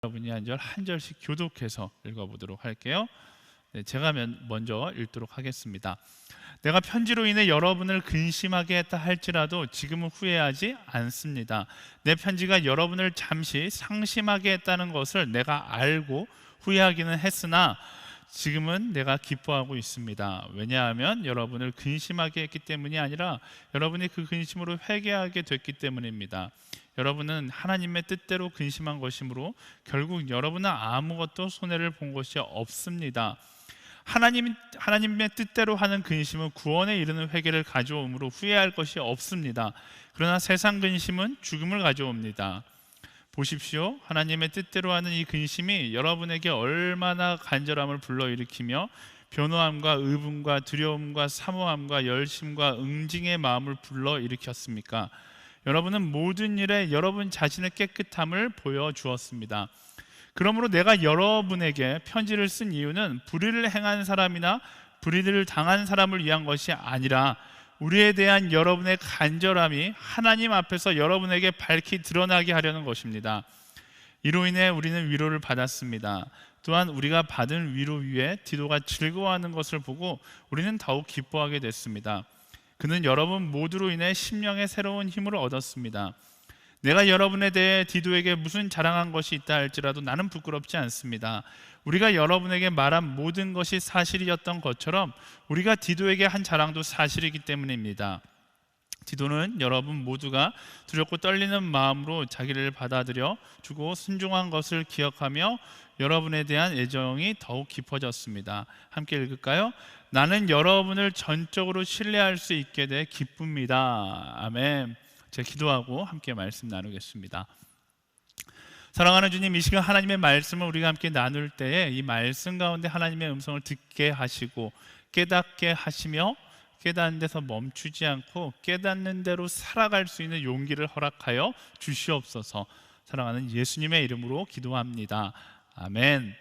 여러분이 한 절 한 절씩 교독해서 읽어보도록 할게요. 제가 먼저 읽도록 하겠습니다. 내가 편지로 인해 여러분을 근심하게 했다 할지라도 지금은 후회하지 않습니다. 내 편지가 여러분을 잠시 상심하게 했다는 것을 내가 알고 후회하기는 했으나 지금은 내가 기뻐하고 있습니다. 왜냐하면 여러분을 근심하게 했기 때문이 아니라 여러분이 그 근심으로 회개하게 됐기 때문입니다. 여러분은 하나님의 뜻대로 근심한 것이므로 결국 여러분은 아무것도 손해를 본 것이 없습니다. 하나님의 뜻대로 하는 근심은 구원에 이르는 회개를 가져오므로 후회할 것이 없습니다. 그러나 세상 근심은 죽음을 가져옵니다. 보십시오. 하나님의 뜻대로 하는 이 근심이 여러분에게 얼마나 간절함을 불러일으키며 변호함과 의분과 두려움과 사모함과 열심과 응징의 마음을 불러일으켰습니까? 여러분은 모든 일에 여러분 자신의 깨끗함을 보여주었습니다. 그러므로 내가 여러분에게 편지를 쓴 이유는 불의를 행한 사람이나 불의를 당한 사람을 위한 것이 아니라 우리에 대한 여러분의 간절함이 하나님 앞에서 여러분에게 밝히 드러나게 하려는 것입니다. 이로 인해 우리는 위로를 받았습니다. 또한 우리가 받은 위로 위에 디도가 즐거워하는 것을 보고 우리는 더욱 기뻐하게 됐습니다. 그는 여러분 모두로 인해 심령의 새로운 힘을 얻었습니다. 내가 여러분에 대해 디도에게 무슨 자랑한 것이 있다 할지라도 나는 부끄럽지 않습니다. 우리가 여러분에게 말한 모든 것이 사실이었던 것처럼 우리가 디도에게 한 자랑도 사실이기 때문입니다. 디도는 여러분 모두가 두렵고 떨리는 마음으로 자기를 받아들여 주고 순종한 것을 기억하며 여러분에 대한 애정이 더욱 깊어졌습니다. 함께 읽을까요? 나는 여러분을 전적으로 신뢰할 수 있게 돼 기쁩니다. 아멘. 제가 기도하고 함께 말씀 나누겠습니다. 사랑하는 주님, 이 시간 하나님의 말씀을 우리가 함께 나눌 때에 이 말씀 가운데 하나님의 음성을 듣게 하시고 깨닫게 하시며 깨닫는 데서 멈추지 않고 깨닫는 대로 살아갈 수 있는 용기를 허락하여 주시옵소서. 사랑하는 예수님의 이름으로 기도합니다. 아멘.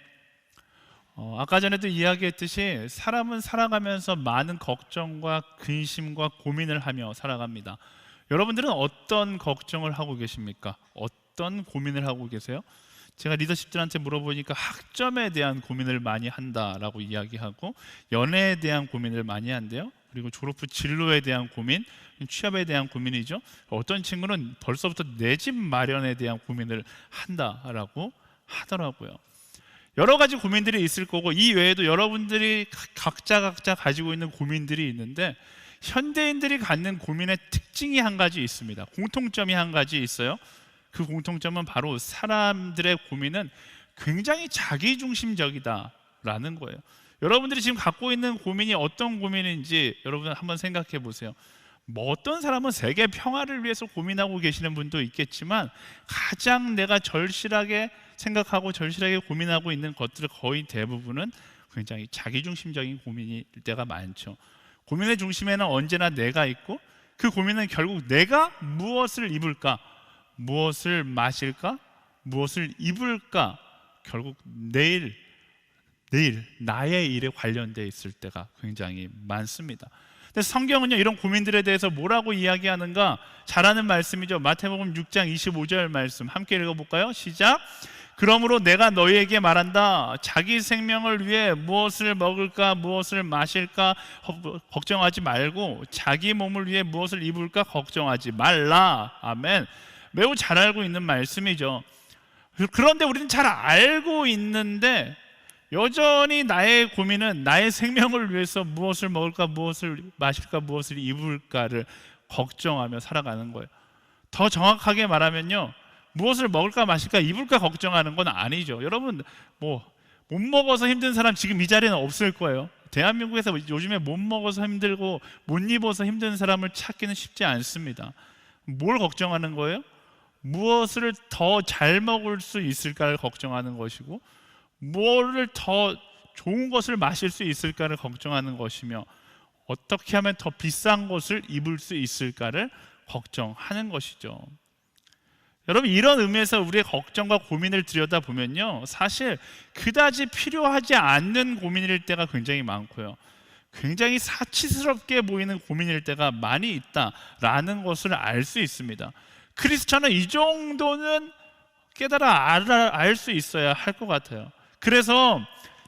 아까 전에도 이야기했듯이 사람은 살아가면서 많은 걱정과 근심과 고민을 하며 살아갑니다. 여러분들은 어떤 걱정을 하고 계십니까? 어떤 고민을 하고 계세요? 제가 리더십들한테 물어보니까 학점에 대한 고민을 많이 한다라고 이야기하고 연애에 대한 고민을 많이 한대요. 그리고 졸업 후 진로에 대한 고민, 취업에 대한 고민이죠. 어떤 친구는 벌써부터 내 집 마련에 대한 고민을 한다라고 하더라고요. 여러 가지 고민들이 있을 거고 이 외에도 여러분들이 각자 가지고 있는 고민들이 있는데 현대인들이 갖는 고민의 특징이 한 가지 있습니다. 공통점이 한 가지 있어요. 그 공통점은 바로 사람들의 고민은 굉장히 자기중심적이다라는 거예요. 여러분들이 지금 갖고 있는 고민이 어떤 고민인지 여러분 한번 생각해 보세요. 뭐 어떤 사람은 세계 평화를 위해서 고민하고 계시는 분도 있겠지만 가장 내가 절실하게 생각하고 절실하게 고민하고 있는 것들 거의 대부분은 굉장히 자기중심적인 고민일 때가 많죠. 고민의 중심에는 언제나 내가 있고 그 고민은 결국 내가 무엇을 입을까, 무엇을 마실까, 무엇을 입을까, 결국 내일 나의 일에 관련되어 있을 때가 굉장히 많습니다. 근데 성경은요 이런 고민들에 대해서 뭐라고 이야기하는가 잘 아는 말씀이죠. 마태복음 6장 25절 말씀 함께 읽어볼까요? 시작. 그러므로 내가 너희에게 말한다. 자기 생명을 위해 무엇을 먹을까 무엇을 마실까 걱정하지 말고 자기 몸을 위해 무엇을 입을까 걱정하지 말라. 아멘. 매우 잘 알고 있는 말씀이죠. 그런데 우리는 잘 알고 있는데 여전히 나의 고민은 나의 생명을 위해서 무엇을 먹을까 무엇을 마실까 무엇을 입을까를 걱정하며 살아가는 거예요. 더 정확하게 말하면요 무엇을 먹을까 마실까 입을까 걱정하는 건 아니죠. 여러분 못 먹어서 힘든 사람 지금 이 자리에는 없을 거예요. 대한민국에서 요즘에 못 먹어서 힘들고 못 입어서 힘든 사람을 찾기는 쉽지 않습니다. 뭘 걱정하는 거예요? 무엇을 더 잘 먹을 수 있을까를 걱정하는 것이고 무엇을 더 좋은 것을 마실 수 있을까를 걱정하는 것이며 어떻게 하면 더 비싼 것을 입을 수 있을까를 걱정하는 것이죠. 여러분 이런 의미에서 우리의 걱정과 고민을 들여다보면요 사실 그다지 필요하지 않는 고민일 때가 굉장히 많고요 굉장히 사치스럽게 보이는 고민일 때가 많이 있다라는 것을 알 수 있습니다. 크리스천은 이 정도는 깨달아 알 수 있어야 할 것 같아요. 그래서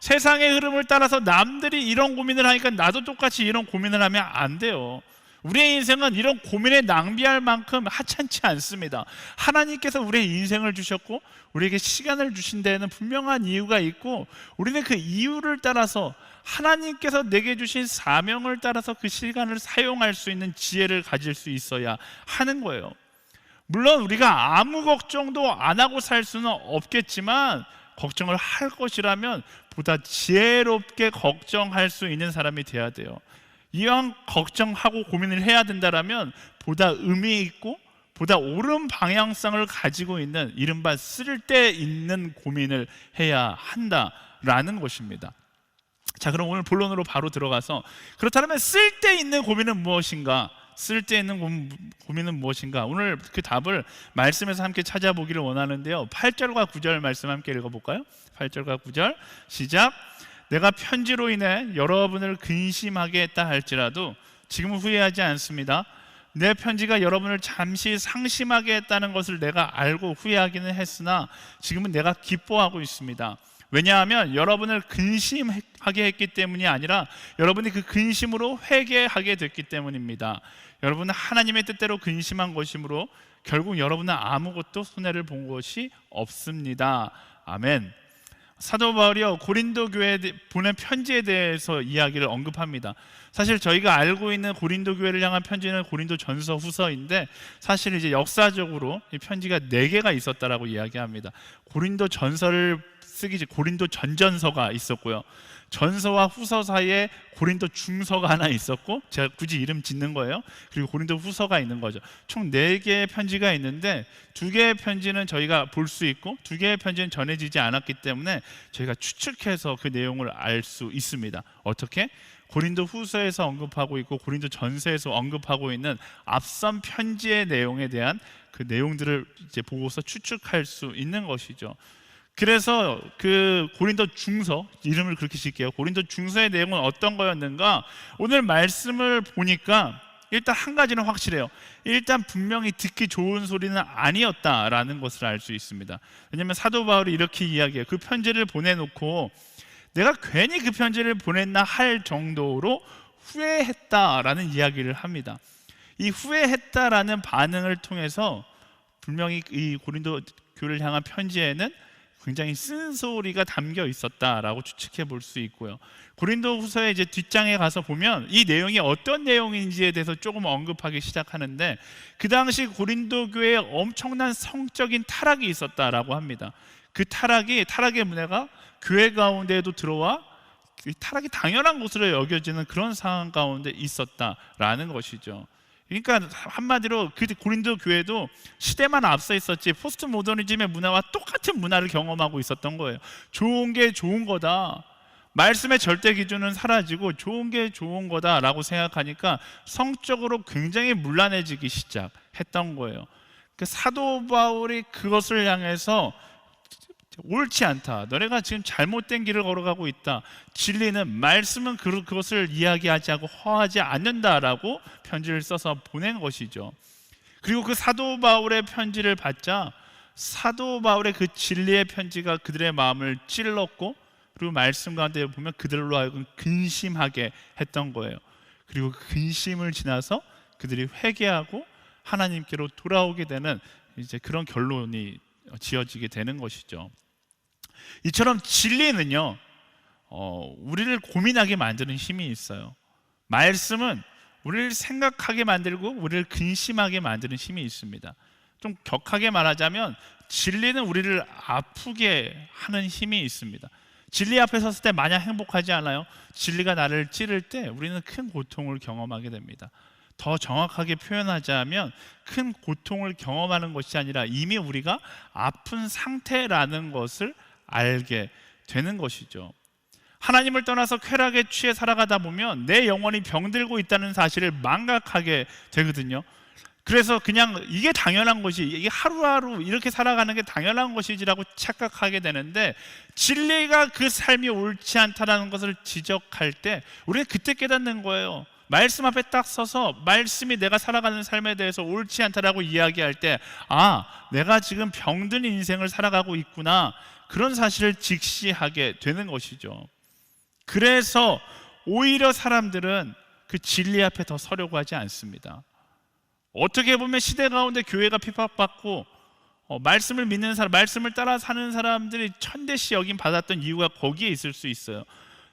세상의 흐름을 따라서 남들이 이런 고민을 하니까 나도 똑같이 이런 고민을 하면 안 돼요. 우리의 인생은 이런 고민에 낭비할 만큼 하찮지 않습니다. 하나님께서 우리의 인생을 주셨고 우리에게 시간을 주신 데에는 분명한 이유가 있고, 우리는 그 이유를 따라서 하나님께서 내게 주신 사명을 따라서 그 시간을 사용할 수 있는 지혜를 가질 수 있어야 하는 거예요. 물론 우리가 아무 걱정도 안 하고 살 수는 없겠지만, 걱정을 할 것이라면 보다 지혜롭게 걱정할 수 있는 사람이 돼야 돼요. 이왕 걱정하고 고민을 해야 된다라면 보다 의미 있고 보다 옳은 방향성을 가지고 있는 이른바 쓸데 있는 고민을 해야 한다라는 것입니다. 자, 그럼 오늘 본론으로 바로 들어가서, 그렇다면 쓸데 있는 고민은 무엇인가? 쓸데 있는 고민은 무엇인가? 오늘 그 답을 말씀에서 함께 찾아보기를 원하는데요, 8절과 9절 말씀 함께 읽어볼까요? 8절과 9절 시작. 내가 편지로 인해 여러분을 근심하게 했다 할지라도 지금은 후회하지 않습니다. 내 편지가 여러분을 잠시 상심하게 했다는 것을 내가 알고 후회하기는 했으나 지금은 내가 기뻐하고 있습니다. 왜냐하면 여러분을 근심하게 했기 때문이 아니라 여러분이 그 근심으로 회개하게 됐기 때문입니다. 여러분은 하나님의 뜻대로 근심한 것이므로 결국 여러분은 아무것도 손해를 본 것이 없습니다. 아멘. 사도 바울이요, 고린도 교회에 보낸 편지에 대해서 이야기를 언급합니다. 사실 저희가 알고 있는 고린도 교회를 향한 편지는 고린도 전서, 후서인데, 사실 이제 역사적으로 이 편지가 4개가 있었다라고 이야기합니다. 고린도 전서를 쓰기 전 고린도 전전서가 있었고요, 전서와 후서 사이에 고린도 중서가 하나 있었고, 제가 굳이 이름 짓는 거예요. 그리고 고린도 후서가 있는 거죠. 총 4개의 편지가 있는데 2개의 편지는 저희가 볼 수 있고 2개의 편지는 전해지지 않았기 때문에 저희가 추측해서 그 내용을 알 수 있습니다. 어떻게? 고린도 후서에서 언급하고 있고 고린도 전서에서 언급하고 있는 앞선 편지의 내용에 대한 그 내용들을 이제 보고서 추측할 수 있는 것이죠. 그래서 그 고린도 중서, 이름을 그렇게 짓게요. 고린도 중서의 내용은 어떤 거였는가? 오늘 말씀을 보니까 일단 한 가지는 확실해요. 일단 분명히 듣기 좋은 소리는 아니었다라는 것을 알 수 있습니다. 왜냐하면 사도 바울이 이렇게 이야기해요. 그 편지를 보내놓고 내가 괜히 그 편지를 보냈나 할 정도로 후회했다라는 이야기를 합니다. 이 후회했다라는 반응을 통해서 분명히 이 고린도 교회를 향한 편지에는 굉장히 쓴소리가 담겨 있었다라고 추측해 볼 수 있고요. 고린도 후서의 이제 뒷장에 가서 보면 이 내용이 어떤 내용인지에 대해서 조금 언급하기 시작하는데, 그 당시 고린도 교회에 엄청난 성적인 타락이 있었다라고 합니다. 그 타락의 문제가 교회 가운데에도 들어와 타락이 당연한 것으로 여겨지는 그런 상황 가운데 있었다라는 것이죠. 그러니까 한마디로 그 고린도 교회도 시대만 앞서 있었지 포스트 모더니즘의 문화와 똑같은 문화를 경험하고 있었던 거예요. 좋은 게 좋은 거다, 말씀의 절대 기준은 사라지고 좋은 게 좋은 거다라고 생각하니까 성적으로 굉장히 문란해지기 시작했던 거예요. 그 사도 바울이 그것을 향해서 옳지 않다, 너네가 지금 잘못된 길을 걸어가고 있다, 진리는 말씀은 그것을 이야기하지 않고 허하지 않는다라고 편지를 써서 보낸 것이죠. 그리고 그 사도 바울의 편지를 받자 사도 바울의 그 진리의 편지가 그들의 마음을 찔렀고, 그리고 말씀 가운데 보면 그들로 하여금 근심하게 했던 거예요. 그리고 그 근심을 지나서 그들이 회개하고 하나님께로 돌아오게 되는 이제 그런 결론이 지어지게 되는 것이죠. 이처럼 진리는요, 우리를 고민하게 만드는 힘이 있어요. 말씀은 우리를 생각하게 만들고 우리를 근심하게 만드는 힘이 있습니다. 좀 격하게 말하자면 진리는 우리를 아프게 하는 힘이 있습니다. 진리 앞에 섰을 때 마냥 행복하지 않아요. 진리가 나를 찌를 때 우리는 큰 고통을 경험하게 됩니다. 더 정확하게 표현하자면 큰 고통을 경험하는 것이 아니라 이미 우리가 아픈 상태라는 것을 알게 되는 것이죠. 하나님을 떠나서 쾌락에 취해 살아가다 보면 내 영혼이 병들고 있다는 사실을 망각하게 되거든요. 그래서 그냥 이게 당연한 것이, 이게 하루하루 이렇게 살아가는 게 당연한 것이지라고 착각하게 되는데, 진리가 그 삶이 옳지 않다는 것을 지적할 때 우리는 그때 깨닫는 거예요. 말씀 앞에 딱 서서 말씀이 내가 살아가는 삶에 대해서 옳지 않다라고 이야기할 때, 내가 지금 병든 인생을 살아가고 있구나, 그런 사실을 직시하게 되는 것이죠. 그래서 오히려 사람들은 그 진리 앞에 더 서려고 하지 않습니다. 어떻게 보면 시대 가운데 교회가 핍박받고 말씀을 믿는 사람, 말씀을 따라 사는 사람들이 천대시 여김 받았던 이유가 거기에 있을 수 있어요.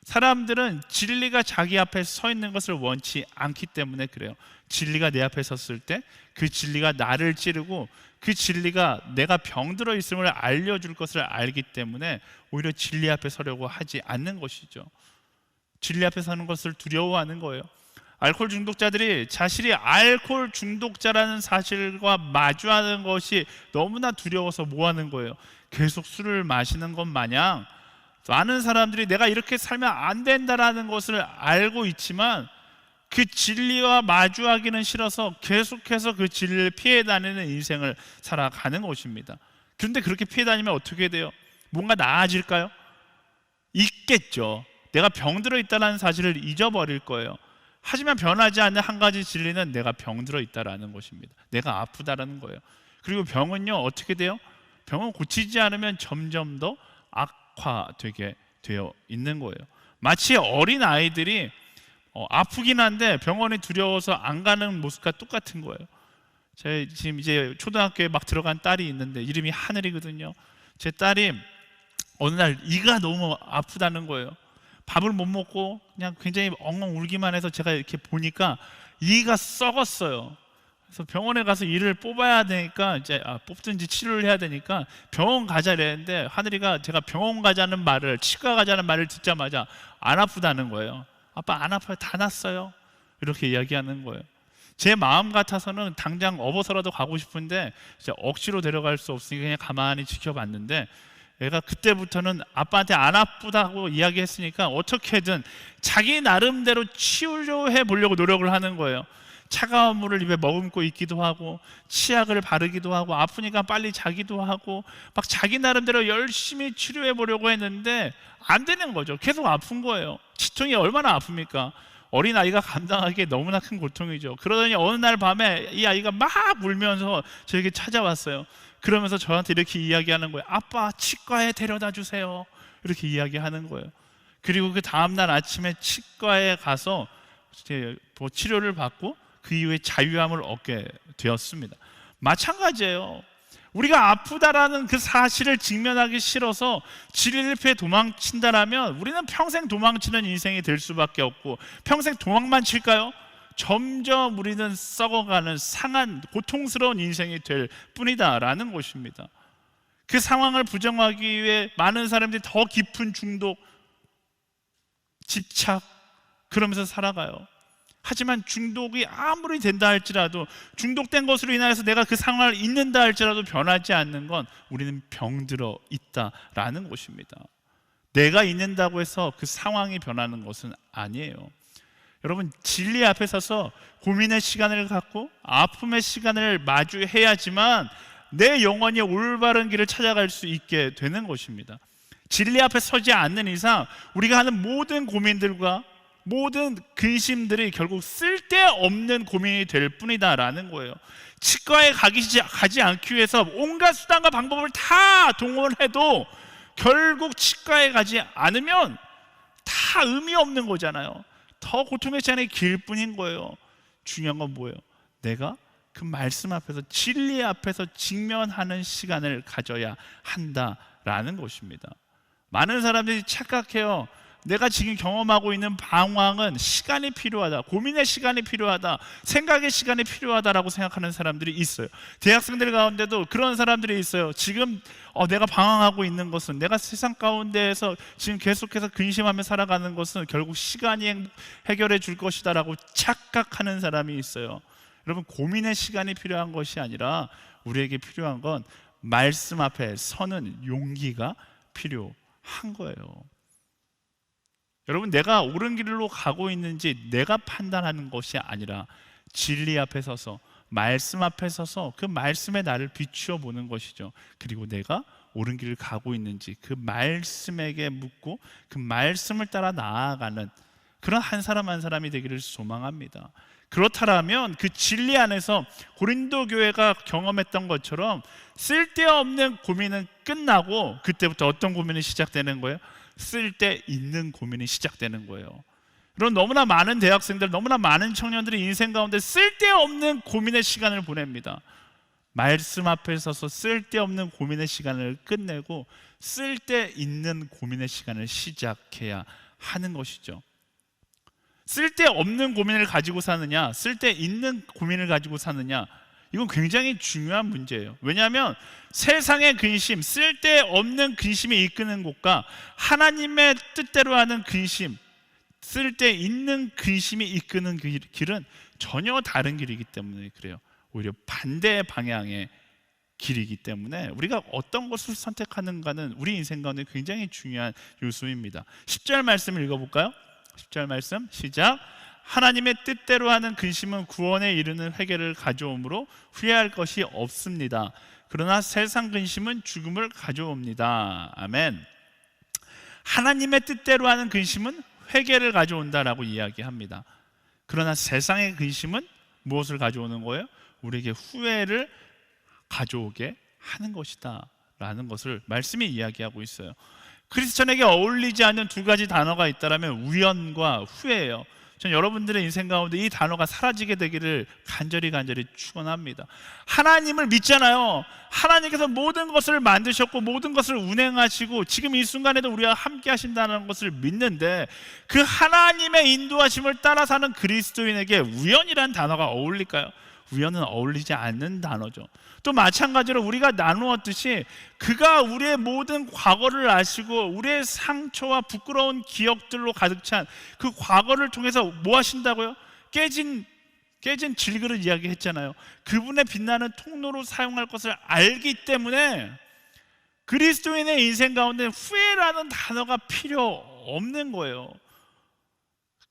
사람들은 진리가 자기 앞에 서 있는 것을 원치 않기 때문에 그래요. 진리가 내 앞에 섰을 때 그 진리가 나를 찌르고 그 진리가 내가 병들어 있음을 알려줄 것을 알기 때문에 오히려 진리 앞에 서려고 하지 않는 것이죠. 진리 앞에 서는 것을 두려워하는 거예요. 알코올 중독자들이 자신이 알코올 중독자라는 사실과 마주하는 것이 너무나 두려워서 뭐 하는 거예요? 계속 술을 마시는 것 마냥 많은 사람들이 내가 이렇게 살면 안 된다라는 것을 알고 있지만 그 진리와 마주하기는 싫어서 계속해서 그 진리를 피해 다니는 인생을 살아가는 것입니다. 그런데 그렇게 피해 다니면 어떻게 돼요? 뭔가 나아질까요? 있겠죠. 내가 병들어 있다는 사실을 잊어버릴 거예요. 하지만 변하지 않는 한 가지 진리는 내가 병들어 있다라는 것입니다. 내가 아프다라는 거예요. 그리고 병은요, 어떻게 돼요? 병은 고치지 않으면 점점 더 악화되게 되어 있는 거예요. 마치 어린 아이들이 아프긴 한데 병원이 두려워서 안 가는 모습과 똑같은 거예요. 제 지금 이제 초등학교에 막 들어간 딸이 있는데 이름이 하늘이거든요. 제 딸이 어느 날 이가 너무 아프다는 거예요. 밥을 못 먹고 그냥 굉장히 엉엉 울기만 해서 제가 이렇게 보니까 이가 썩었어요. 그래서 병원에 가서 이를 뽑아야 되니까 이제 뽑든지 치료를 해야 되니까 병원 가자 이랬는데 하늘이가 제가 병원 가자는 말을, 치과 가자는 말을 듣자마자 안 아프다는 거예요. 아빠 안 아파요, 다 났어요, 이렇게 이야기하는 거예요. 제 마음 같아서는 당장 업어서라도 가고 싶은데 이제 억지로 데려갈 수 없으니까 그냥 가만히 지켜봤는데 애가 그때부터는 아빠한테 안 아프다고 이야기했으니까 어떻게든 자기 나름대로 치료해 보려고 노력을 하는 거예요. 차가운 물을 입에 머금고 있기도 하고 치약을 바르기도 하고 아프니까 빨리 자기도 하고 막 자기 나름대로 열심히 치료해 보려고 했는데 안 되는 거죠. 계속 아픈 거예요. 치통이 얼마나 아픕니까? 어린아이가 감당하기에 너무나 큰 고통이죠. 그러더니 어느 날 밤에 이 아이가 막 울면서 저에게 찾아왔어요. 그러면서 저한테 이렇게 이야기하는 거예요. 아빠, 치과에 데려다 주세요, 이렇게 이야기하는 거예요. 그리고 그 다음날 아침에 치과에 가서 치료를 받고 그 이후에 자유함을 얻게 되었습니다. 마찬가지예요. 우리가 아프다라는 그 사실을 직면하기 싫어서 진리를 피해 도망친다라면 우리는 평생 도망치는 인생이 될 수밖에 없고, 평생 도망만 칠까요? 점점 우리는 썩어가는 상한 고통스러운 인생이 될 뿐이다라는 것입니다. 그 상황을 부정하기 위해 많은 사람들이 더 깊은 중독, 집착, 그러면서 살아가요. 하지만 중독이 아무리 된다 할지라도, 중독된 것으로 인하여서 내가 그 상황을 잊는다 할지라도 변하지 않는 건 우리는 병들어 있다라는 것입니다. 내가 잊는다고 해서 그 상황이 변하는 것은 아니에요. 여러분, 진리 앞에 서서 고민의 시간을 갖고 아픔의 시간을 마주해야지만 내 영혼이 올바른 길을 찾아갈 수 있게 되는 것입니다. 진리 앞에 서지 않는 이상 우리가 하는 모든 고민들과 모든 근심들이 결국 쓸데없는 고민이 될 뿐이다라는 거예요. 치과에 가지 않기 위해서 온갖 수단과 방법을 다 동원해도 결국 치과에 가지 않으면 다 의미 없는 거잖아요. 더 고통의 시간이 길 뿐인 거예요. 중요한 건 뭐예요? 내가 그 말씀 앞에서, 진리 앞에서 직면하는 시간을 가져야 한다라는 것입니다. 많은 사람들이 착각해요. 내가 지금 경험하고 있는 방황은 시간이 필요하다, 고민의 시간이 필요하다, 생각의 시간이 필요하다라고 생각하는 사람들이 있어요. 대학생들 가운데도 그런 사람들이 있어요. 지금 내가 방황하고 있는 것은, 내가 세상 가운데에서 지금 계속해서 근심하며 살아가는 것은 결국 시간이 해결해 줄 것이다 라고 착각하는 사람이 있어요. 여러분, 고민의 시간이 필요한 것이 아니라 우리에게 필요한 건 말씀 앞에 서는 용기가 필요한 거예요. 여러분, 내가 옳은 길로 가고 있는지 내가 판단하는 것이 아니라 진리 앞에 서서, 말씀 앞에 서서 그 말씀에 나를 비추어 보는 것이죠. 그리고 내가 옳은 길을 가고 있는지 그 말씀에게 묻고 그 말씀을 따라 나아가는 그런 한 사람 한 사람이 되기를 소망합니다. 그렇다면 그 진리 안에서 고린도 교회가 경험했던 것처럼 쓸데없는 고민은 끝나고 그때부터 어떤 고민이 시작되는 거예요? 쓸데있는 고민이 시작되는 거예요. 그럼 너무나 많은 대학생들, 너무나 많은 청년들이 인생 가운데 쓸데없는 고민의 시간을 보냅니다. 말씀 앞에 서서 쓸데없는 고민의 시간을 끝내고 쓸데있는 고민의 시간을 시작해야 하는 것이죠. 쓸데없는 고민을 가지고 사느냐, 쓸데있는 고민을 가지고 사느냐, 이건 굉장히 중요한 문제예요. 왜냐하면 세상의 근심, 쓸데없는 근심이 이끄는 곳과 하나님의 뜻대로 하는 근심, 쓸데있는 근심이 이끄는 길은 전혀 다른 길이기 때문에 그래요. 오히려 반대 방향의 길이기 때문에 우리가 어떤 것을 선택하는가는 우리 인생 가운데 굉장히 중요한 요소입니다. 10절 말씀을 읽어볼까요? 10절 말씀 시작. 하나님의 뜻대로 하는 근심은 구원에 이르는 회개를 가져오므로 후회할 것이 없습니다. 그러나 세상 근심은 죽음을 가져옵니다. 아멘. 하나님의 뜻대로 하는 근심은 회개를 가져온다라고 이야기합니다. 그러나 세상의 근심은 무엇을 가져오는 거예요? 우리에게 후회를 가져오게 하는 것이다 라는 것을 말씀이 이야기하고 있어요. 크리스천에게 어울리지 않는 두 가지 단어가 있다면 우연과 후회예요. 전 여러분들의 인생 가운데 이 단어가 사라지게 되기를 간절히 축원합니다. 하나님을 믿잖아요. 하나님께서 모든 것을 만드셨고 모든 것을 운행하시고 지금 이 순간에도 우리와 함께 하신다는 것을 믿는데 그 하나님의 인도하심을 따라 사는 그리스도인에게 우연이란 단어가 어울릴까요? 우연은 어울리지 않는 단어죠. 또 마찬가지로 우리가 나누었듯이 그가 우리의 모든 과거를 아시고 우리의 상처와 부끄러운 기억들로 가득 찬 그 과거를 통해서 뭐 하신다고요? 깨진 질그릇 이야기했잖아요. 그분의 빛나는 통로로 사용할 것을 알기 때문에 그리스도인의 인생 가운데 후회라는 단어가 필요 없는 거예요.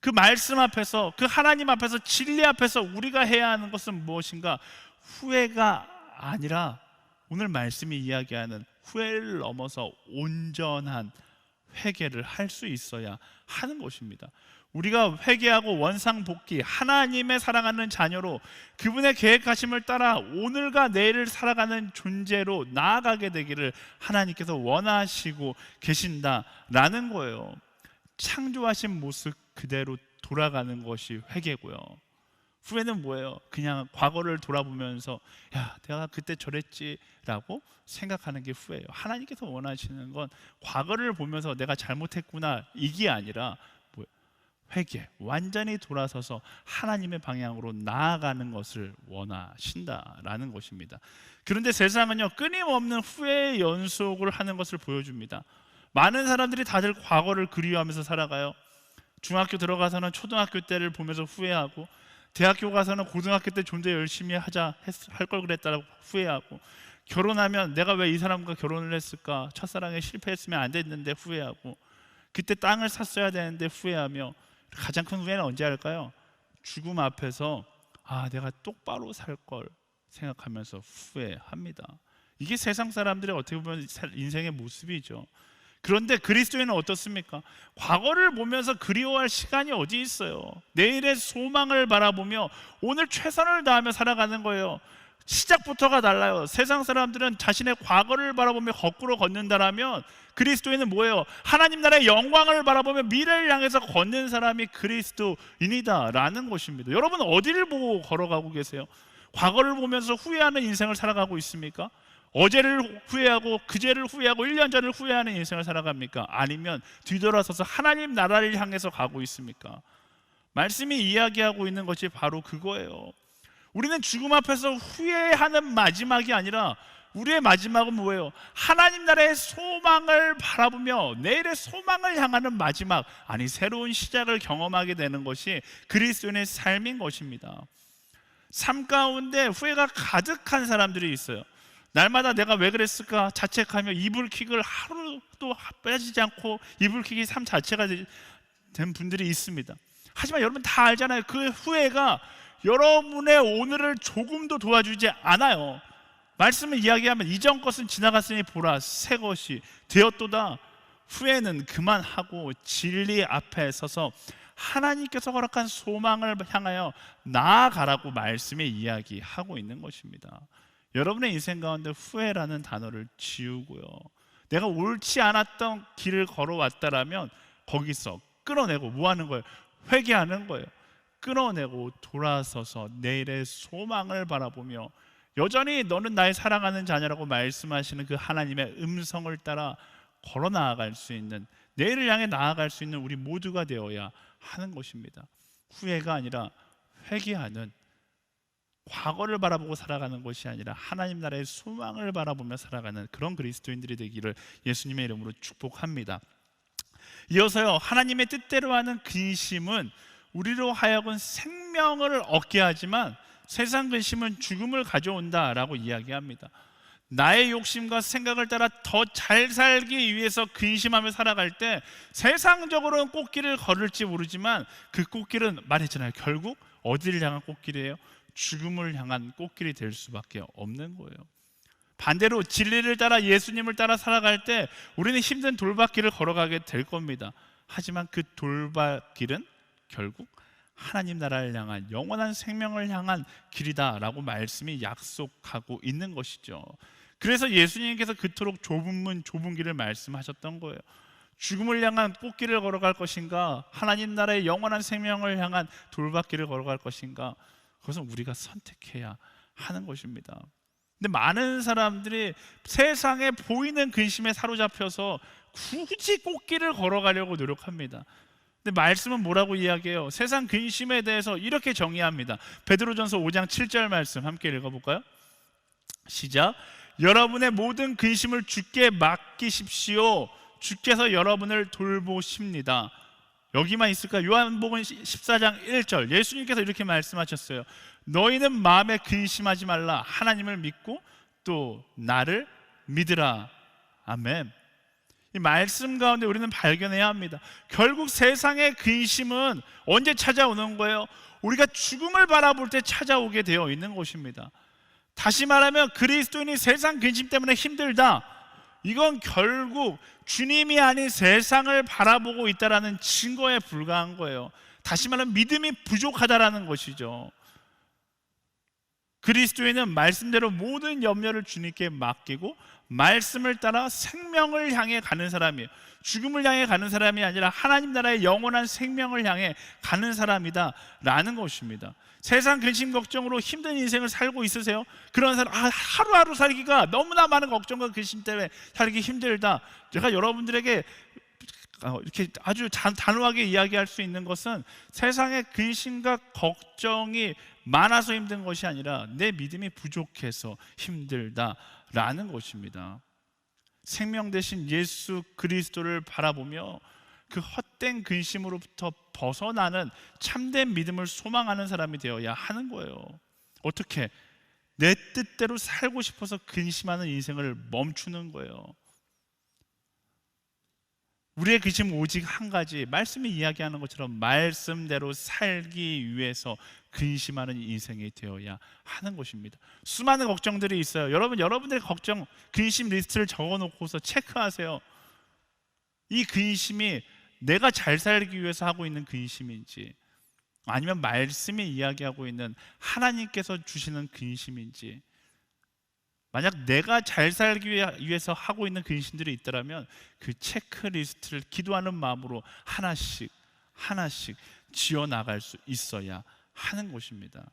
그 말씀 앞에서, 그 하나님 앞에서, 진리 앞에서 우리가 해야 하는 것은 무엇인가? 후회가 아니라 오늘 말씀이 이야기하는 후회를 넘어서 온전한 회개를 할 수 있어야 하는 것입니다. 우리가 회개하고 원상복귀, 하나님의 사랑하는 자녀로 그분의 계획하심을 따라 오늘과 내일을 살아가는 존재로 나아가게 되기를 하나님께서 원하시고 계신다라는 거예요. 창조하신 모습 그대로 돌아가는 것이 회개고요. 후회는 뭐예요? 그냥 과거를 돌아보면서 야, 내가 그때 저랬지라고 생각하는 게 후회예요. 하나님께서 원하시는 건 과거를 보면서 내가 잘못했구나 이게 아니라 뭐예요? 회개, 완전히 돌아서서 하나님의 방향으로 나아가는 것을 원하신다라는 것입니다. 그런데 세상은요, 끊임없는 후회의 연속을 하는 것을 보여줍니다. 많은 사람들이 다들 과거를 그리워하면서 살아가요. 중학교 들어가서는 초등학교 때를 보면서 후회하고, 대학교 가서는 고등학교 때 좀 더 열심히 할 걸 그랬다고 후회하고, 결혼하면 내가 왜 이 사람과 결혼을 했을까, 첫사랑에 실패했으면 안 됐는데 후회하고, 그때 땅을 샀어야 되는데 후회하며, 가장 큰 후회는 언제 할까요? 죽음 앞에서 내가 똑바로 살 걸 생각하면서 후회합니다. 이게 세상 사람들의 어떻게 보면 인생의 모습이죠. 그런데 그리스도인은 어떻습니까? 과거를 보면서 그리워할 시간이 어디 있어요? 내일의 소망을 바라보며 오늘 최선을 다하며 살아가는 거예요. 시작부터가 달라요. 세상 사람들은 자신의 과거를 바라보며 거꾸로 걷는다라면 그리스도인은 뭐예요? 하나님 나라의 영광을 바라보며 미래를 향해서 걷는 사람이 그리스도인이다 라는 것입니다. 여러분 어디를 보고 걸어가고 계세요? 과거를 보면서 후회하는 인생을 살아가고 있습니까? 어제를 후회하고 그제를 후회하고 1년 전을 후회하는 인생을 살아갑니까? 아니면 뒤돌아서서 하나님 나라를 향해서 가고 있습니까? 말씀이 이야기하고 있는 것이 바로 그거예요. 우리는 죽음 앞에서 후회하는 마지막이 아니라 우리의 마지막은 뭐예요? 하나님 나라의 소망을 바라보며 내일의 소망을 향하는 마지막, 아니 새로운 시작을 경험하게 되는 것이 그리스도인의 삶인 것입니다. 삶 가운데 후회가 가득한 사람들이 있어요. 날마다 내가 왜 그랬을까 자책하며 이불킥을 하루도 빼지지 않고 이불킥이 삶 자체가 된 분들이 있습니다. 하지만 여러분 다 알잖아요. 그 후회가 여러분의 오늘을 조금도 도와주지 않아요. 말씀을 이야기하면 이전 것은 지나갔으니 보라 새 것이 되었도다. 후회는 그만하고 진리 앞에 서서 하나님께서 허락한 소망을 향하여 나아가라고 말씀에 이야기하고 있는 것입니다. 여러분의 인생 가운데 후회라는 단어를 지우고요, 내가 옳지 않았던 길을 걸어왔다라면 거기서 끊어내고 뭐 하는 거예요? 회개하는 거예요. 끊어내고 돌아서서 내일의 소망을 바라보며 여전히 너는 나의 사랑하는 자녀라고 말씀하시는 그 하나님의 음성을 따라 걸어 나아갈 수 있는, 내일을 향해 나아갈 수 있는 우리 모두가 되어야 하는 것입니다. 후회가 아니라 회개하는, 과거를 바라보고 살아가는 것이 아니라 하나님 나라의 소망을 바라보며 살아가는 그런 그리스도인들이 되기를 예수님의 이름으로 축복합니다. 이어서요, 하나님의 뜻대로 하는 근심은 우리로 하여금 생명을 얻게 하지만 세상 근심은 죽음을 가져온다라고 이야기합니다. 나의 욕심과 생각을 따라 더 잘 살기 위해서 근심하며 살아갈 때 세상적으로는 꽃길을 걸을지 모르지만 그 꽃길은 말했잖아요, 결국 어디를 향한 꽃길이에요? 죽음을 향한 꽃길이 될 수밖에 없는 거예요. 반대로 진리를 따라 예수님을 따라 살아갈 때 우리는 힘든 돌밭길을 걸어가게 될 겁니다. 하지만 그 돌밭길은 결국 하나님 나라를 향한 영원한 생명을 향한 길이다라고 말씀이 약속하고 있는 것이죠. 그래서 예수님께서 그토록 좁은 문 좁은 길을 말씀하셨던 거예요. 죽음을 향한 꽃길을 걸어갈 것인가, 하나님 나라의 영원한 생명을 향한 돌밭길을 걸어갈 것인가, 그것은 우리가 선택해야 하는 것입니다. 근데 많은 사람들이 세상에 보이는 근심에 사로잡혀서 굳이 꽃길을 걸어가려고 노력합니다. 근데 말씀은 뭐라고 이야기해요? 세상 근심에 대해서 이렇게 정의합니다. 베드로전서 5장 7절 말씀 함께 읽어볼까요? 시작. 여러분의 모든 근심을 주께 맡기십시오. 주께서 여러분을 돌보십니다. 여기만 있을까? 요한복음 14장 1절 예수님께서 이렇게 말씀하셨어요. 너희는 마음에 근심하지 말라. 하나님을 믿고 또 나를 믿으라. 아멘. 이 말씀 가운데 우리는 발견해야 합니다. 결국 세상의 근심은 언제 찾아오는 거예요? 우리가 죽음을 바라볼 때 찾아오게 되어 있는 것입니다. 다시 말하면 그리스도인이 세상 근심 때문에 힘들다, 이건 결국 주님이 아닌 세상을 바라보고 있다라는 증거에 불과한 거예요. 다시 말하면 믿음이 부족하다라는 것이죠. 그리스도인은 말씀대로 모든 염려를 주님께 맡기고 말씀을 따라 생명을 향해 가는 사람이에요. 죽음을 향해 가는 사람이 아니라 하나님 나라의 영원한 생명을 향해 가는 사람이다 라는 것입니다. 세상 근심 걱정으로 힘든 인생을 살고 있으세요? 그런 사람, 하루하루 살기가 너무나 많은 걱정과 근심 때문에 살기 힘들다. 제가 여러분들에게 이렇게 아주 단호하게 이야기할 수 있는 것은 세상의 근심과 걱정이 많아서 힘든 것이 아니라 내 믿음이 부족해서 힘들다라는 것입니다. 생명 대신 예수 그리스도를 바라보며 그 헛된 근심으로부터 벗어나는 참된 믿음을 소망하는 사람이 되어야 하는 거예요. 어떻게? 내 뜻대로 살고 싶어서 근심하는 인생을 멈추는 거예요. 우리의 근심은 오직 한 가지, 말씀이 이야기하는 것처럼 말씀대로 살기 위해서 근심하는 인생이 되어야 하는 것입니다. 수많은 걱정들이 있어요. 여러분들의 걱정, 근심 리스트를 적어놓고서 체크하세요. 이 근심이 내가 잘 살기 위해서 하고 있는 근심인지, 아니면 말씀이 이야기하고 있는 하나님께서 주시는 근심인지. 만약 내가 잘 살기 위해서 하고 있는 근심들이 있더라면 그 체크리스트를 기도하는 마음으로 하나씩 지어나갈 수 있어야 하는 것입니다.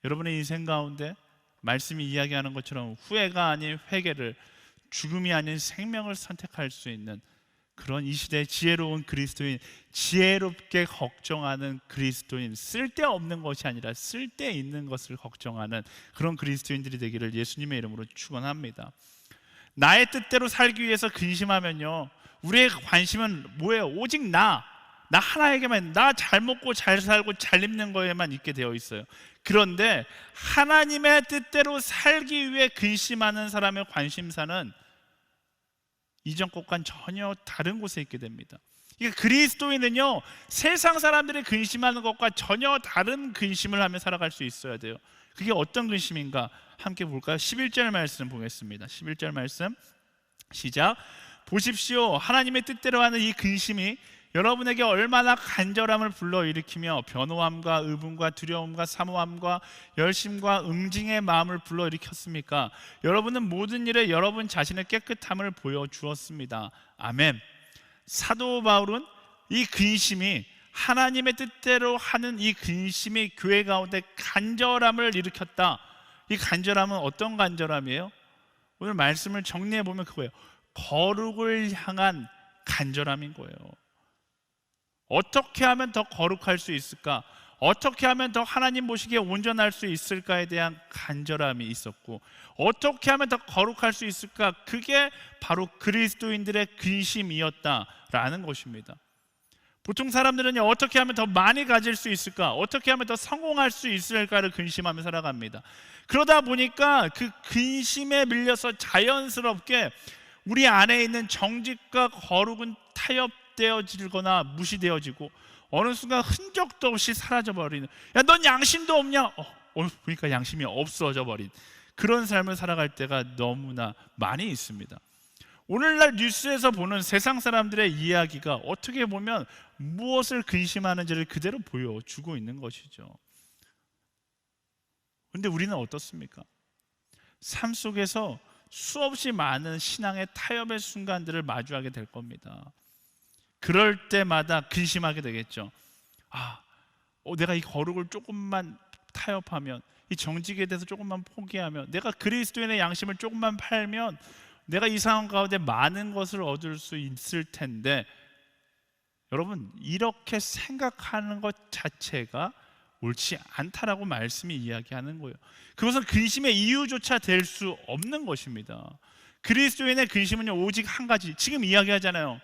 여러분의 인생 가운데 말씀이 이야기하는 것처럼 후회가 아닌 회개를, 죽음이 아닌 생명을 선택할 수 있는 그런 이 시대의 지혜로운 그리스도인, 지혜롭게 걱정하는 그리스도인, 쓸데없는 것이 아니라 쓸데있는 것을 걱정하는 그런 그리스도인들이 되기를 예수님의 이름으로 축원합니다. 나의 뜻대로 살기 위해서 근심하면요, 우리의 관심은 뭐예요? 오직 나 하나에게만, 나 잘 먹고 잘 살고 잘 입는 거에만 있게 되어 있어요. 그런데 하나님의 뜻대로 살기 위해 근심하는 사람의 관심사는 이전 것과는 전혀 다른 곳에 있게 됩니다. 그러니까 그리스도인은요, 세상 사람들이 근심하는 것과 전혀 다른 근심을 하며 살아갈 수 있어야 돼요. 그게 어떤 근심인가 함께 볼까요? 11절 말씀 보겠습니다. 11절 말씀 시작. 보십시오, 하나님의 뜻대로 하는 이 근심이 여러분에게 얼마나 간절함을 불러일으키며 변호함과 의분과 두려움과 사모함과 열심과 응징의 마음을 불러일으켰습니까? 여러분은 모든 일에 여러분 자신의 깨끗함을 보여주었습니다. 아멘. 사도 바울은 이 근심이, 하나님의 뜻대로 하는 이 근심이 교회 가운데 간절함을 일으켰다. 이 간절함은 어떤 간절함이에요? 오늘 말씀을 정리해 보면 그거예요. 거룩을 향한 간절함인 거예요. 어떻게 하면 더 거룩할 수 있을까? 어떻게 하면 더 하나님 보시기에 온전할 수 있을까에 대한 간절함이 있었고, 어떻게 하면 더 거룩할 수 있을까? 그게 바로 그리스도인들의 근심이었다라는 것입니다. 보통 사람들은 어떻게 하면 더 많이 가질 수 있을까? 어떻게 하면 더 성공할 수 있을까를 근심하며 살아갑니다. 그러다 보니까 그 근심에 밀려서 자연스럽게 우리 안에 있는 정직과 거룩은 타협되어지거나 무시되어지고 어느 순간 흔적도 없이 사라져버리는, 야, 넌 양심도 없냐? 보니까 양심이 없어져 버린 그런 삶을 살아갈 때가 너무나 많이 있습니다. 오늘날 뉴스에서 보는 세상 사람들의 이야기가 어떻게 보면 무엇을 근심하는지를 그대로 보여주고 있는 것이죠. 그런데 우리는 어떻습니까? 삶 속에서 수없이 많은 신앙의 타협의 순간들을 마주하게 될 겁니다. 그럴 때마다 근심하게 되겠죠. 내가 이 거룩을 조금만 타협하면, 이 정직에 대해서 조금만 포기하면, 내가 그리스도인의 양심을 조금만 팔면 내가 이 상황 가운데 많은 것을 얻을 수 있을 텐데, 여러분, 이렇게 생각하는 것 자체가 옳지 않다라고 말씀이 이야기하는 거예요. 그것은 근심의 이유조차 될 수 없는 것입니다. 그리스도인의 근심은요, 오직 한 가지, 지금 이야기하잖아요.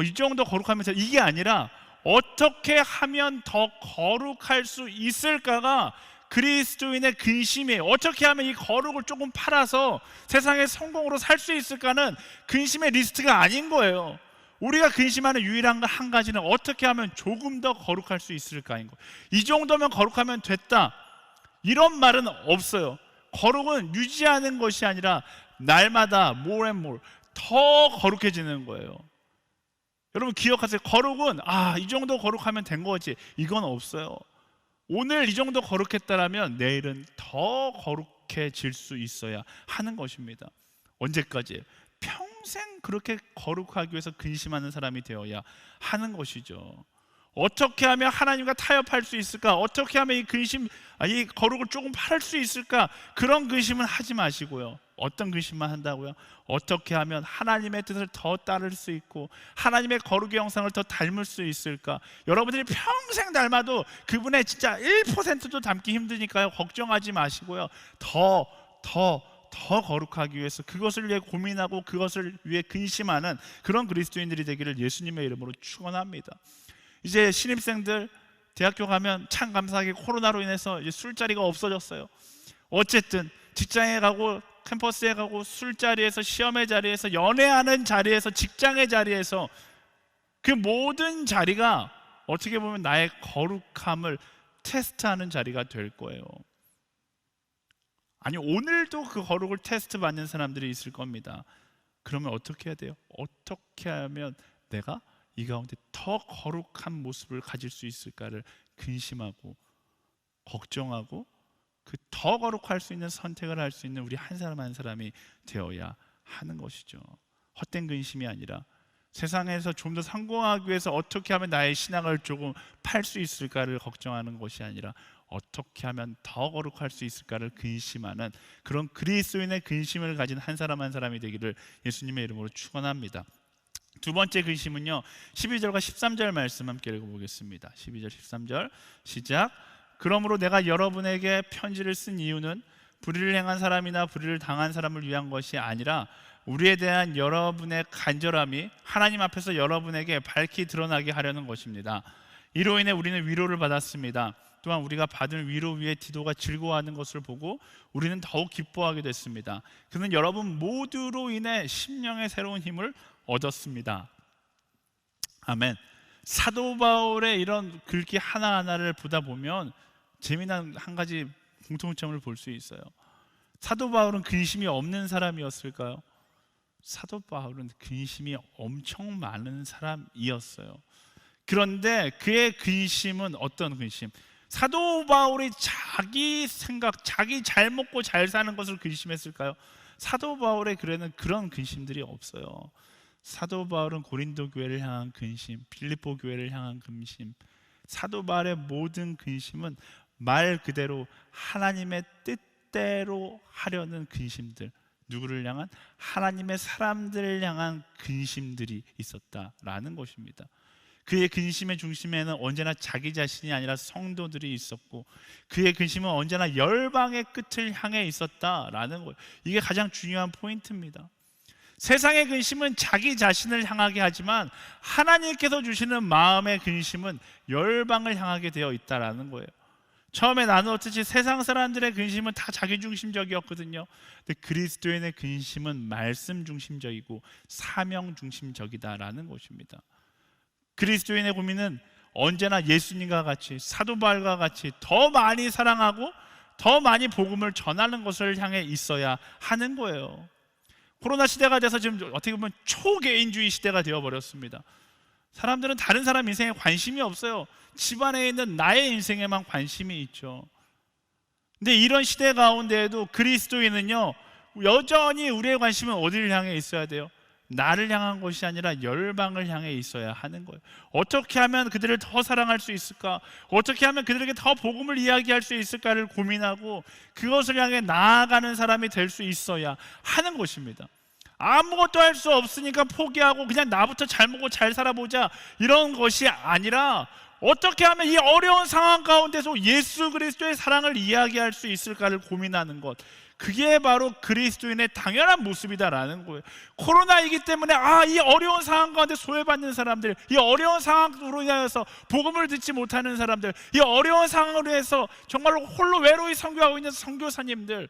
이 정도 거룩하면서, 이게 아니라 어떻게 하면 더 거룩할 수 있을까가 그리스도인의 근심이에요. 어떻게 하면 이 거룩을 조금 팔아서 세상의 성공으로 살 수 있을까는 근심의 리스트가 아닌 거예요. 우리가 근심하는 유일한 한 가지는 어떻게 하면 조금 더 거룩할 수 있을까인 거예요. 이 정도면 거룩하면 됐다, 이런 말은 없어요. 거룩은 유지하는 것이 아니라 날마다 more and more 더 거룩해지는 거예요. 여러분 기억하세요. 거룩은 이 정도 거룩하면 된 거지, 이건 없어요. 오늘 이 정도 거룩했다라면 내일은 더 거룩해질 수 있어야 하는 것입니다. 언제까지? 평생 그렇게 거룩하기 위해서 근심하는 사람이 되어야 하는 것이죠. 어떻게 하면 하나님과 타협할 수 있을까? 어떻게 하면 이 거룩을 조금 팔 수 있을까? 그런 근심은 하지 마시고요. 어떤 근심만 한다고요? 어떻게 하면 하나님의 뜻을 더 따를 수 있고 하나님의 거룩의 형상을 더 닮을 수 있을까? 여러분들이 평생 닮아도 그분의 진짜 1%도 닮기 힘드니까요, 걱정하지 마시고요. 더 거룩하기 위해서 그것을 위해 고민하고 그것을 위해 근심하는 그런 그리스도인들이 되기를 예수님의 이름으로 축원합니다. 이제 신입생들 대학교 가면 참 감사하게 코로나로 인해서 이제 술자리가 없어졌어요. 어쨌든 직장에 가고 캠퍼스에 가고 술자리에서, 시험의 자리에서, 연애하는 자리에서, 직장의 자리에서, 그 모든 자리가 어떻게 보면 나의 거룩함을 테스트하는 자리가 될 거예요. 아니, 오늘도 그 거룩을 테스트 받는 사람들이 있을 겁니다. 그러면 어떻게 해야 돼요? 어떻게 하면 내가 이 가운데 더 거룩한 모습을 가질 수 있을까를 근심하고 걱정하고 그 더 거룩할 수 있는 선택을 할 수 있는 우리 한 사람 한 사람이 되어야 하는 것이죠. 헛된 근심이 아니라 세상에서 좀 더 성공하기 위해서 어떻게 하면 나의 신앙을 조금 팔 수 있을까를 걱정하는 것이 아니라 어떻게 하면 더 거룩할 수 있을까를 근심하는 그런 그리스도인의 근심을 가진 한 사람 한 사람이 되기를 예수님의 이름으로 축원합니다. 두 번째 근심은요, 12절과 13절 말씀 함께 읽어보겠습니다. 12절 13절 시작. 그러므로 내가 여러분에게 편지를 쓴 이유는 불의를 행한 사람이나 불의를 당한 사람을 위한 것이 아니라 우리에 대한 여러분의 간절함이 하나님 앞에서 여러분에게 밝히 드러나게 하려는 것입니다. 이로 인해 우리는 위로를 받았습니다. 또한 우리가 받은 위로 위에 디도가 즐거워하는 것을 보고 우리는 더욱 기뻐하게 됐습니다. 그는 여러분 모두로 인해 심령의 새로운 힘을 얻었습니다. 아멘. 사도 바울의 이런 글귀 하나하나를 보다 보면 재미난 한 가지 공통점을 볼 수 있어요. 사도 바울은 근심이 없는 사람이었을까요? 사도 바울은 근심이 엄청 많은 사람이었어요. 그런데 그의 근심은 어떤 근심? 사도 바울이 자기 생각, 자기 잘 먹고 잘 사는 것을 근심했을까요? 사도 바울의 글에는 그런 근심들이 없어요. 사도 바울은 고린도 교회를 향한 근심, 빌립보 교회를 향한 근심, 사도 바울의 모든 근심은 말 그대로 하나님의 뜻대로 하려는 근심들, 누구를 향한? 하나님의 사람들을 향한 근심들이 있었다라는 것입니다. 그의 근심의 중심에는 언제나 자기 자신이 아니라 성도들이 있었고, 그의 근심은 언제나 열방의 끝을 향해 있었다라는 거예요. 이게 가장 중요한 포인트입니다. 세상의 근심은 자기 자신을 향하게 하지만 하나님께서 주시는 마음의 근심은 열방을 향하게 되어 있다라는 거예요. 처음에 나누었듯이 세상 사람들의 근심은 다 자기 중심적이었거든요. 근데 그리스도인의 근심은 말씀 중심적이고 사명 중심적이다라는 것입니다. 그리스도인의 고민은 언제나 예수님과 같이, 사도 바울과 같이 더 많이 사랑하고 더 많이 복음을 전하는 것을 향해 있어야 하는 거예요. 코로나 시대가 돼서 지금 어떻게 보면 초개인주의 시대가 되어버렸습니다. 사람들은 다른 사람 인생에 관심이 없어요. 집안에 있는 나의 인생에만 관심이 있죠. 근데 이런 시대 가운데에도 그리스도인은요, 여전히 우리의 관심은 어디를 향해 있어야 돼요? 나를 향한 것이 아니라 열방을 향해 있어야 하는 거예요. 어떻게 하면 그들을 더 사랑할 수 있을까? 어떻게 하면 그들에게 더 복음을 이야기할 수 있을까를 고민하고 그것을 향해 나아가는 사람이 될 수 있어야 하는 것입니다. 아무것도 할 수 없으니까 포기하고 그냥 나부터 잘 먹고 잘 살아보자, 이런 것이 아니라 어떻게 하면 이 어려운 상황 가운데서 예수 그리스도의 사랑을 이야기할 수 있을까를 고민하는 것, 그게 바로 그리스도인의 당연한 모습이다라는 거예요. 코로나이기 때문에 이 어려운 상황 가운데 소외받는 사람들, 이 어려운 상황으로 인하여서 복음을 듣지 못하는 사람들, 이 어려운 상황으로 해서 정말로 홀로 외로이 선교하고 있는 선교사님들,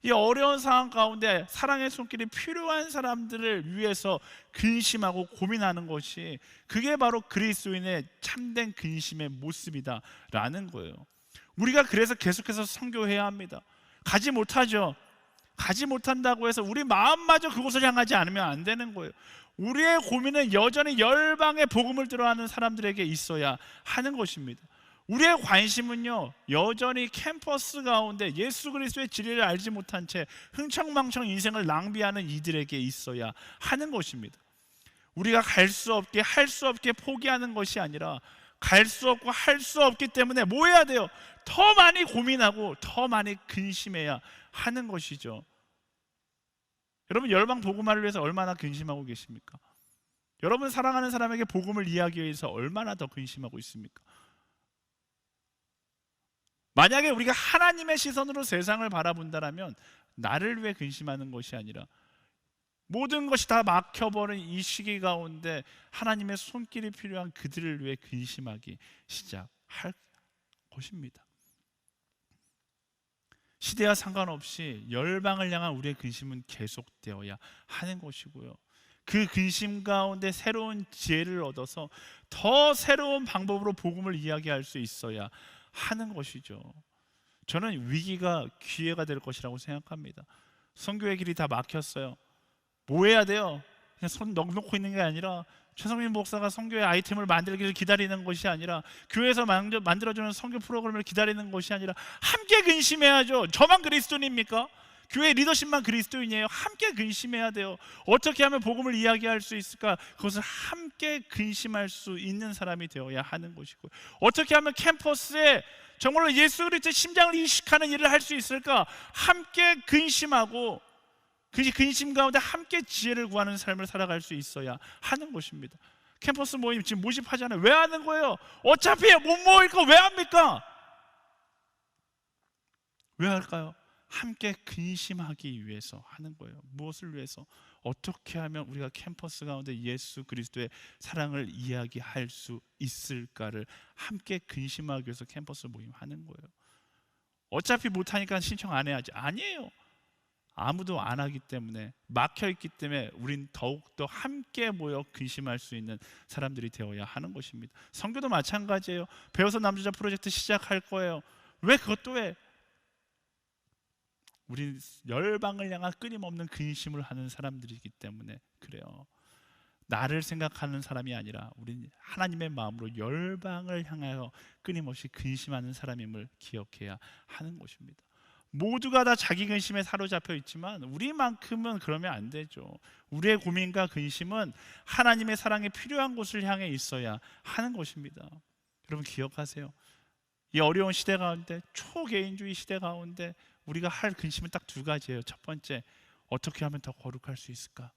이 어려운 상황 가운데 사랑의 손길이 필요한 사람들을 위해서 근심하고 고민하는 것이, 그게 바로 그리스도인의 참된 근심의 모습이다라는 거예요. 우리가 그래서 계속해서 선교해야 합니다. 가지 못하죠. 가지 못한다고 해서 우리 마음마저 그곳을 향하지 않으면 안 되는 거예요. 우리의 고민은 여전히 열방의 복음을 들어하는 사람들에게 있어야 하는 것입니다. 우리의 관심은요, 여전히 캠퍼스 가운데 예수 그리스도의 진리를 알지 못한 채 흥청망청 인생을 낭비하는 이들에게 있어야 하는 것입니다. 우리가 갈 수 없게, 할 수 없게 포기하는 것이 아니라 갈 수 없고 할 수 없기 때문에 뭐 해야 돼요? 더 많이 고민하고 더 많이 근심해야 하는 것이죠. 여러분, 열방 복음화를 위해서 얼마나 근심하고 계십니까? 여러분 사랑하는 사람에게 복음을 이야기하기 위해서 얼마나 더 근심하고 있습니까? 만약에 우리가 하나님의 시선으로 세상을 바라본다면 나를 위해 근심하는 것이 아니라 모든 것이 다 막혀버린 이 시기 가운데 하나님의 손길이 필요한 그들을 위해 근심하기 시작할 것입니다. 시대와 상관없이 열방을 향한 우리의 근심은 계속되어야 하는 것이고요, 그 근심 가운데 새로운 지혜를 얻어서 더 새로운 방법으로 복음을 이야기할 수 있어야 하는 것이죠. 저는 위기가 기회가 될 것이라고 생각합니다. 선교의 길이 다 막혔어요. 뭐 해야 돼요? 그냥 손 넉넉고 있는 게 아니라 최성민 목사가 선교의 아이템을 만들기를 기다리는 것이 아니라 교회에서 만들어주는 선교 프로그램을 기다리는 것이 아니라 함께 근심해야죠. 저만 그리스도인입니까? 교회 리더십만 그리스도인이에요. 함께 근심해야 돼요. 어떻게 하면 복음을 이야기할 수 있을까? 그것을 함께 근심할 수 있는 사람이 되어야 하는 것이고, 어떻게 하면 캠퍼스에 정말로 예수 그리스도의 심장을 이식하는 일을 할 수 있을까? 함께 근심하고 그 근심 가운데 함께 지혜를 구하는 삶을 살아갈 수 있어야 하는 것입니다. 캠퍼스 모임 지금 모집하잖아요. 왜 하는 거예요? 어차피 못 모일 거 왜 합니까? 왜 할까요? 함께 근심하기 위해서 하는 거예요. 무엇을 위해서? 어떻게 하면 우리가 캠퍼스 가운데 예수 그리스도의 사랑을 이야기할 수 있을까를 함께 근심하기 위해서 캠퍼스 모임 하는 거예요. 어차피 못하니까 신청 안 해야지. 아니에요. 아무도 안 하기 때문에, 막혀있기 때문에 우린 더욱더 함께 모여 근심할 수 있는 사람들이 되어야 하는 것입니다. 선교도 마찬가지예요. 배워서 남주자 프로젝트 시작할 거예요. 왜 그것도 해? 우리 열방을 향한 끊임없는 근심을 하는 사람들이기 때문에 그래요. 나를 생각하는 사람이 아니라 우리는 하나님의 마음으로 열방을 향하여 끊임없이 근심하는 사람임을 기억해야 하는 것입니다. 모두가 다 자기 근심에 사로잡혀 있지만 우리만큼은 그러면 안 되죠. 우리의 고민과 근심은 하나님의 사랑이 필요한 곳을 향해 있어야 하는 것입니다. 여러분 기억하세요. 이 어려운 시대 가운데, 초개인주의 시대 가운데 우리가 할 근심은 딱 두 가지예요. 첫 번째, 어떻게 하면 더 거룩할 수 있을까?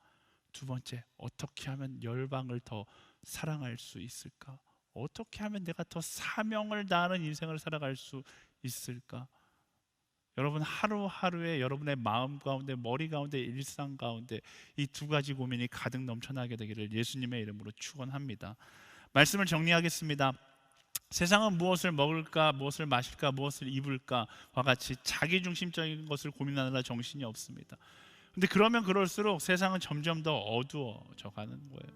두 번째, 어떻게 하면 열방을 더 사랑할 수 있을까? 어떻게 하면 내가 더 사명을 다하는 인생을 살아갈 수 있을까? 여러분 하루하루에 여러분의 마음 가운데, 머리 가운데, 일상 가운데 이 두 가지 고민이 가득 넘쳐나게 되기를 예수님의 이름으로 축원합니다. 말씀을 정리하겠습니다. 세상은 무엇을 먹을까, 무엇을 마실까, 무엇을 입을까와 같이 자기중심적인 것을 고민하느라 정신이 없습니다. 근데 그러면 그럴수록 세상은 점점 더 어두워져 가는 거예요.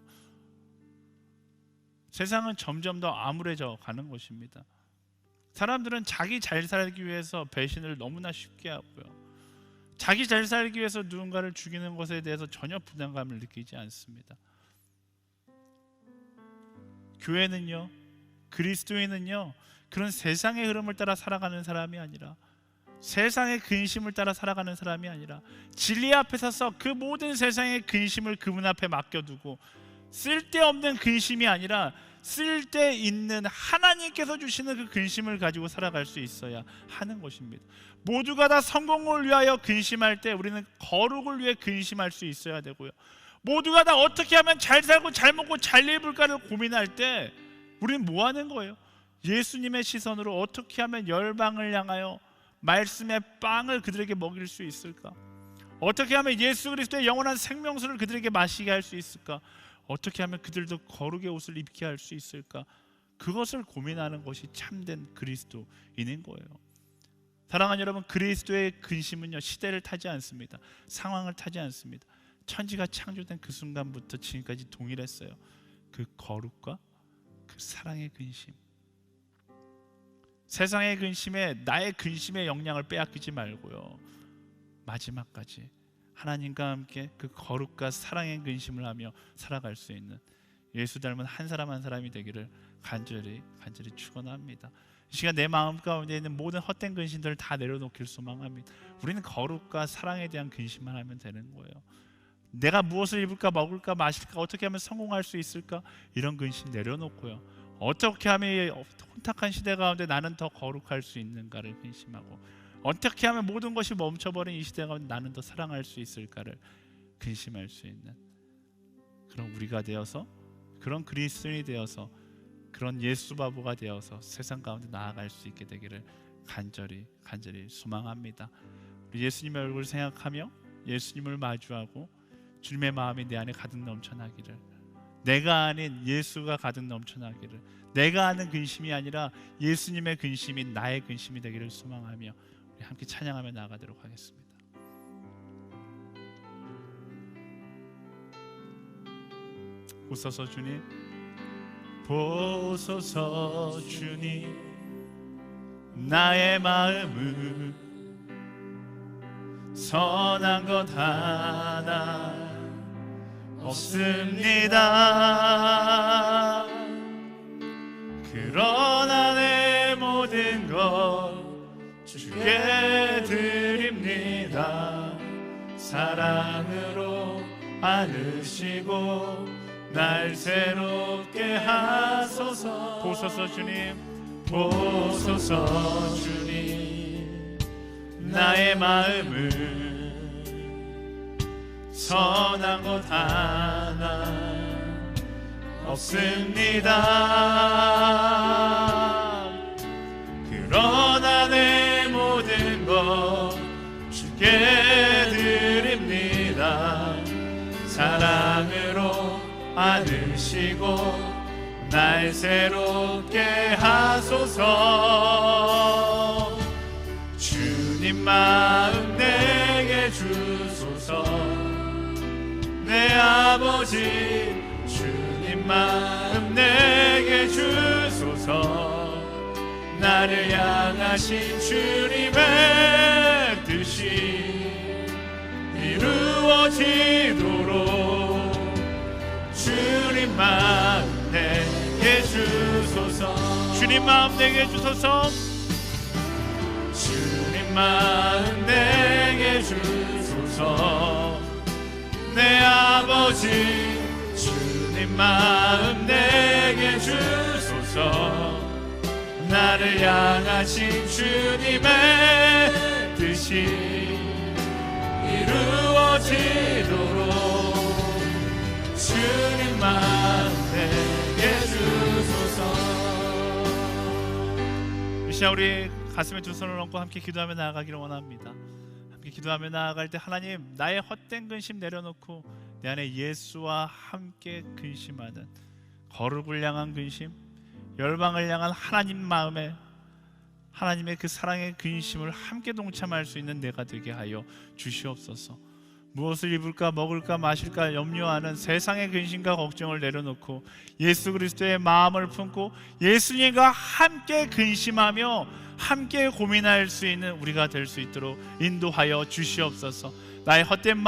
세상은 점점 더 암울해져 가는 것입니다. 사람들은 자기 잘 살기 위해서 배신을 너무나 쉽게 하고요, 자기 잘 살기 위해서 누군가를 죽이는 것에 대해서 전혀 부담감을 느끼지 않습니다. 교회는요, 그리스도인은요, 그런 세상의 흐름을 따라 살아가는 사람이 아니라, 세상의 근심을 따라 살아가는 사람이 아니라 진리 앞에 서서 그 모든 세상의 근심을 그분 앞에 맡겨두고 쓸데없는 근심이 아니라 쓸데있는 하나님께서 주시는 그 근심을 가지고 살아갈 수 있어야 하는 것입니다. 모두가 다 성공을 위하여 근심할 때 우리는 거룩을 위해 근심할 수 있어야 되고요, 모두가 다 어떻게 하면 잘 살고 잘 먹고 잘 입을까를 고민할 때 우리는 뭐 하는 거예요? 예수님의 시선으로 어떻게 하면 열방을 향하여 말씀의 빵을 그들에게 먹일 수 있을까? 어떻게 하면 예수 그리스도의 영원한 생명수를 그들에게 마시게 할 수 있을까? 어떻게 하면 그들도 거룩의 옷을 입게 할 수 있을까? 그것을 고민하는 것이 참된 그리스도인인 거예요. 사랑하는 여러분, 그리스도의 근심은요, 시대를 타지 않습니다. 상황을 타지 않습니다. 천지가 창조된 그 순간부터 지금까지 동일했어요. 그 거룩과 그 사랑의 근심. 세상의 근심에 나의 근심의 영향을 빼앗기지 말고요, 마지막까지 하나님과 함께 그 거룩과 사랑의 근심을 하며 살아갈 수 있는 예수 닮은 한 사람 한 사람이 되기를 간절히 축원합니다. 이 시간 내 마음 가운데 있는 모든 헛된 근심들을 다 내려놓길 소망합니다. 우리는 거룩과 사랑에 대한 근심만 하면 되는 거예요. 내가 무엇을 입을까, 먹을까, 마실까, 어떻게 하면 성공할 수 있을까, 이런 근심 내려놓고요, 어떻게 하면 혼탁한 시대 가운데 나는 더 거룩할 수 있는가를 근심하고, 어떻게 하면 모든 것이 멈춰버린 이 시대 가운데 나는 더 사랑할 수 있을까를 근심할 수 있는 그런 우리가 되어서, 그런 그리스도인이 되어서, 그런 예수 바보가 되어서 세상 가운데 나아갈 수 있게 되기를 간절히 소망합니다. 우리 예수님의 얼굴을 생각하며 예수님을 마주하고 주님의 마음이 내 안에 가득 넘쳐나기를, 내가 아닌 예수가 가득 넘쳐나기를, 내가 아는 근심이 아니라 예수님의 근심이 나의 근심이 되기를 소망하며 우리 함께 찬양하며 나아가도록 하겠습니다. 보소서 주님, 보소서 주님, 나의 마음은 선한 것 하나 없습니다. 그러나 내 모든 것 주께 드립니다. 사랑으로 안으시고 날 새롭게 하소서. 보소서 주님, 보소서 주님, 나의 마음을 선한 것 하나 없습니다. 그러나 내 모든 것 주께 드립니다. 사랑으로 안으시고 날 새롭게 하소서. 주님 마음 내게 주소서. 내 아버지 주님 마음 내게 주소서. 나를 향하신 주님의 뜻이 이루어지도록 주님 마음 내게 주소서. 주님 마음 내게 주소서. 주님 마음 내게 주소서. 내 아버지 주님 마음 내게 주소서. 나를 향하신 주님의 뜻이 이루어지도록 주님 마음 내게 주소서. 이 시간 우리 가슴에 두 손을 얹고 함께 기도하며 나아가기를 원합니다. 함께 기도하며 나아갈 때 하나님, 나의 헛된 근심 내려놓고 내 안에 예수와 함께 근심하는 거룩을 향한 근심, 열방을 향한 하나님 마음에 하나님의 그 사랑의 근심을 함께 동참할 수 있는 내가 되게 하여 주시옵소서. 무엇을 입을까 먹을까 마실까 염려하는 세상의 근심과 걱정을 내려놓고 예수 그리스도의 마음을 품고 예수님과 함께 근심하며 함께 고민할 수 있는 우리가 될 수 있도록 인도하여 주시옵소서. 나의 헛된 마음을